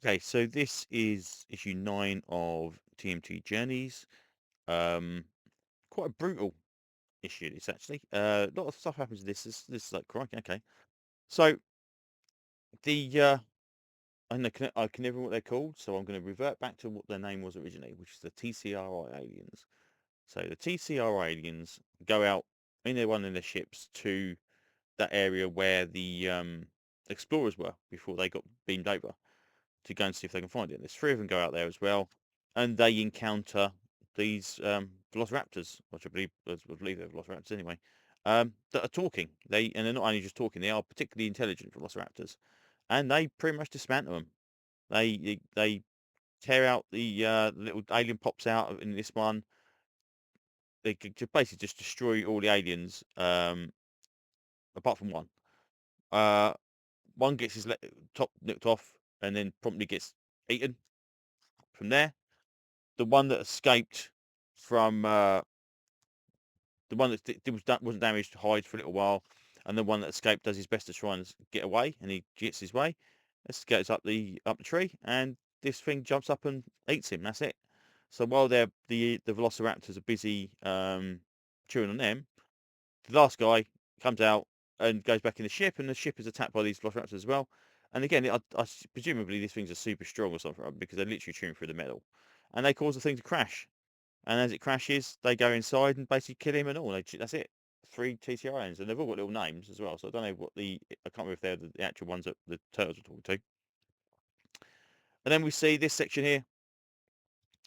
Okay, so this is issue 9 of TMT Journeys. Quite a brutal issue, this actually. A lot of stuff happens in this. This is like, crikey, okay. So, I can never remember what they're called, so I'm going to revert back to what their name was originally, which is the TCRI aliens. So, the TCR aliens go out in one of their ships to that area where the explorers were before they got beamed over, to go and see if they can find it. There's 3 of them go out there as well, and they encounter these velociraptors, which I believe they're velociraptors anyway, that are talking. They're not only just talking; they are particularly intelligent velociraptors, and they pretty much dismantle them. They tear out the little alien pops out in this one. They could basically just destroy all the aliens, apart from one. Uh, One gets his top nicked off and then promptly gets eaten. From there, the one that escaped from the one that wasn't damaged hides for a little while, and the one that escaped does his best to try and get away, and he gets his way. Goes up the tree, and this thing jumps up and eats him. That's it. So while the velociraptors are busy chewing on them, the last guy comes out and goes back in the ship, and the ship is attacked by these velociraptors as well. And again, presumably these things are super strong or something, because they're literally chewing through the metal, and they cause the thing to crash. And as it crashes, they go inside and basically kill him and all. That's it. 3 TTRNs, and they've all got little names as well. So I don't know I can't remember if they're the actual ones that the turtles are talking to. And then we see this section here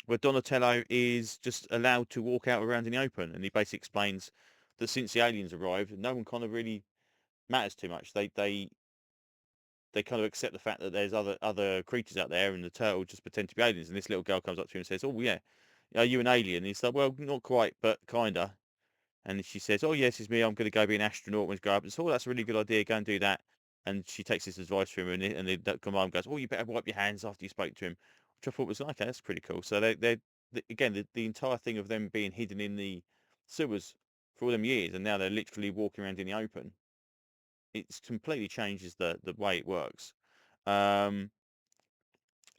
where Donatello is just allowed to walk out around in the open, and he basically explains that since the aliens arrived, no one kind of really matters too much. They kind of accept the fact that there's other creatures out there, and the turtle just pretend to be aliens. And this little girl comes up to him and says, "Oh yeah, are you an alien?" And he's like, "Well, not quite, but kinda." And she says, "Oh yes, it's me. I'm going to go be an astronaut when I grow up." And so, "Oh, that's a really good idea. Go and do that." And she takes this advice from him, and the command goes, "Oh, you better wipe your hands after you spoke to him," which I thought was okay. That's pretty cool. So again, the entire thing of them being hidden in the sewers for all them years, and now they're literally walking around in the open. It's completely changes the way it works. Um,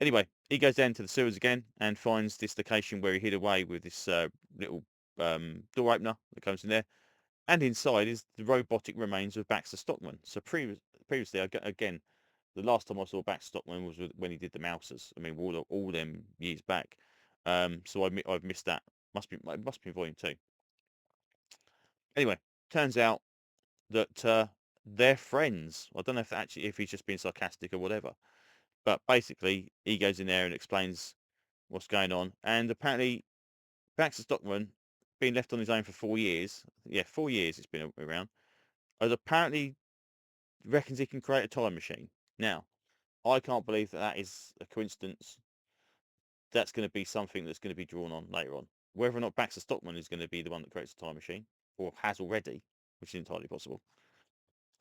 Anyway, he goes down to the sewers again and finds this location where he hid away with this little door opener that comes in there. And inside is the robotic remains of Baxter Stockman. So previously, again, the last time I saw Baxter Stockman was when he did the Mousers. I mean, all them years back. So I've missed that. It must be volume 2. Anyway, turns out that they're friends. I don't know if he's just being sarcastic or whatever. But basically, he goes in there and explains what's going on. And apparently, Baxter Stockman, being left on his own for 4 years, 4 years it's been around, has apparently reckons he can create a time machine. Now, I can't believe that is a coincidence. That's going to be something that's going to be drawn on later on. Whether or not Baxter Stockman is going to be the one that creates a time machine, or has already, which is entirely possible.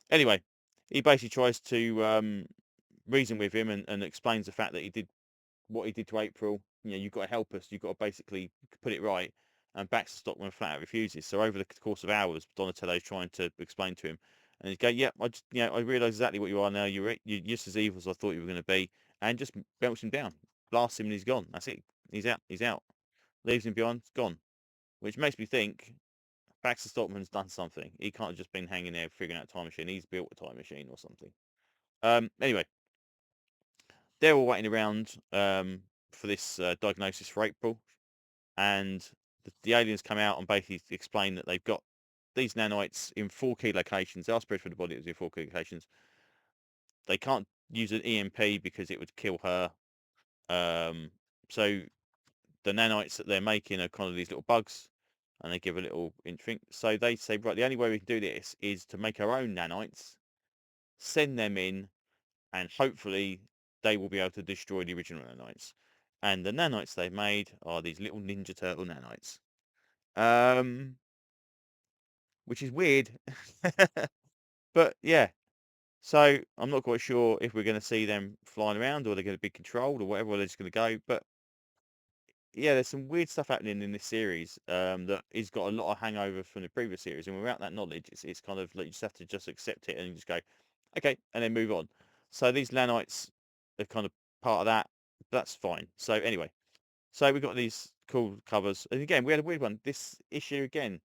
Anyway, he basically tries to reason with him and explains the fact that he did what he did to April. You've got to help us. You've got to basically put it right. And Baxter Stockman flat out refuses. So over the course of hours, Donatello's trying to explain to him, and he's going, "Yeah, I realise exactly what you are now. You're just as evil as I thought you were going to be," and just belts him down, blasts him, and he's gone. That's it. He's out. He's out. Leaves him behind. Gone. Which makes me think Baxter Stockman's done something. He can't have just been hanging there figuring out a time machine. He's built a time machine or something. Anyway, they're all waiting around for this diagnosis for April, and the aliens come out and basically explain that they've got these nanites in 4 key locations. They are spread through the body. It was in 4 key locations. They can't use an EMP because it would kill her. So the nanites that they're making are kind of these little bugs, and they give a little thing. So they say, right, the only way we can do this is to make our own nanites, send them in, and hopefully they will be able to destroy the original nanites. And the nanites they've made are these little Ninja Turtle nanites. Which is weird. But yeah, so I'm not quite sure if we're going to see them flying around, or they're going to be controlled, or whatever, or they're just going to go. But yeah, there's some weird stuff happening in this series that has got a lot of hangover from the previous series, and without that knowledge, it's kind of like you just have to just accept it and just go, okay, and then move on. So these nanites are kind of part of that. That's fine. So anyway, so we got these cool covers, and again we had a weird one. This issue again,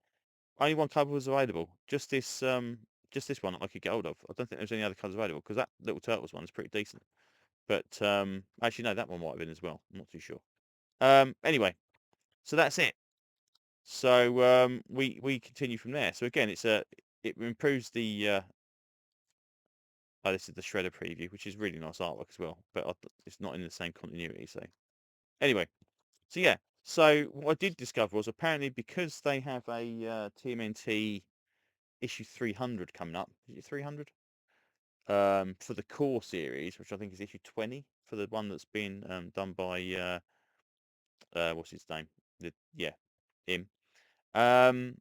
only one cover was available. Just this one I could get hold of. I don't think there's any other covers available because that Little Turtles one is pretty decent. But actually no, that one might have been as well. I'm not too sure. Anyway, so that's it. So we continue from there. So again, it improves the oh, this is the Shredder preview, which is really nice artwork as well, but it's not in the same continuity. So anyway, so yeah. So what I did discover was apparently because they have a TMNT issue 300 coming up. Is it 300? For the core series, which I think is issue 20 for the one that's been done by what's his name? Yeah, him. Um,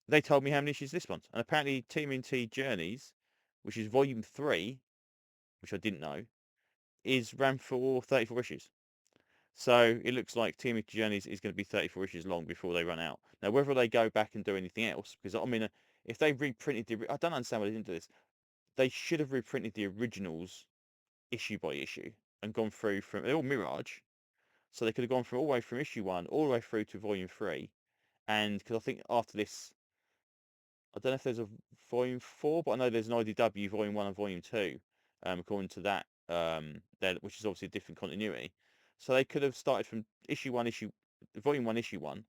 they told me how many issues this one's, and apparently TMNT Journeys, which is volume 3, which I didn't know, is ran for 34 issues. So it looks like TMNT Journeys is going to be 34 issues long before they run out. Now, whether they go back and do anything else, because I mean, if they reprinted I don't understand why they didn't do this. They should have reprinted the originals issue by issue and gone through from they're all Mirage, so they could have gone from all the way from issue 1 all the way through to volume 3. And because I think after this, I don't know if there's a volume 4, but I know there's an IDW volume 1 and volume 2, according to that, which is obviously a different continuity. So they could have started from volume 1, issue 1,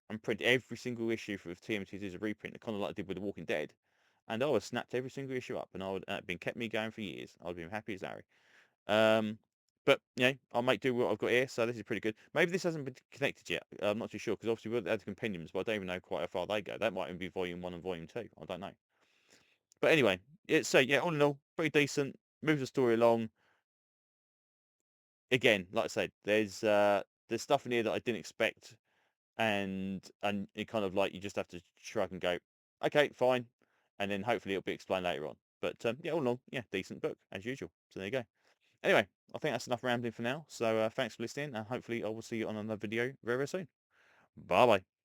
and print every single issue for TMT as a reprint, kind of like I did with The Walking Dead. And I would have snapped every single issue up, and I would have been kept me going for years. I'd been happy as Larry. But I'll make do with what I've got here. So this is pretty good. Maybe this hasn't been connected yet. I'm not too sure because obviously we've had the compendiums, but I don't even know quite how far they go. That might even be volume 1 and volume 2. I don't know. But anyway, so yeah, all in all, pretty decent. Moves the story along. Again, like I said, there's stuff in here that I didn't expect, and it kind of like you just have to shrug and go, okay, fine, and then hopefully it'll be explained later on. But yeah, all in all, yeah, decent book as usual. So there you go. Anyway, I think that's enough rambling for now. So thanks for listening, and hopefully I will see you on another video very, very soon. Bye bye.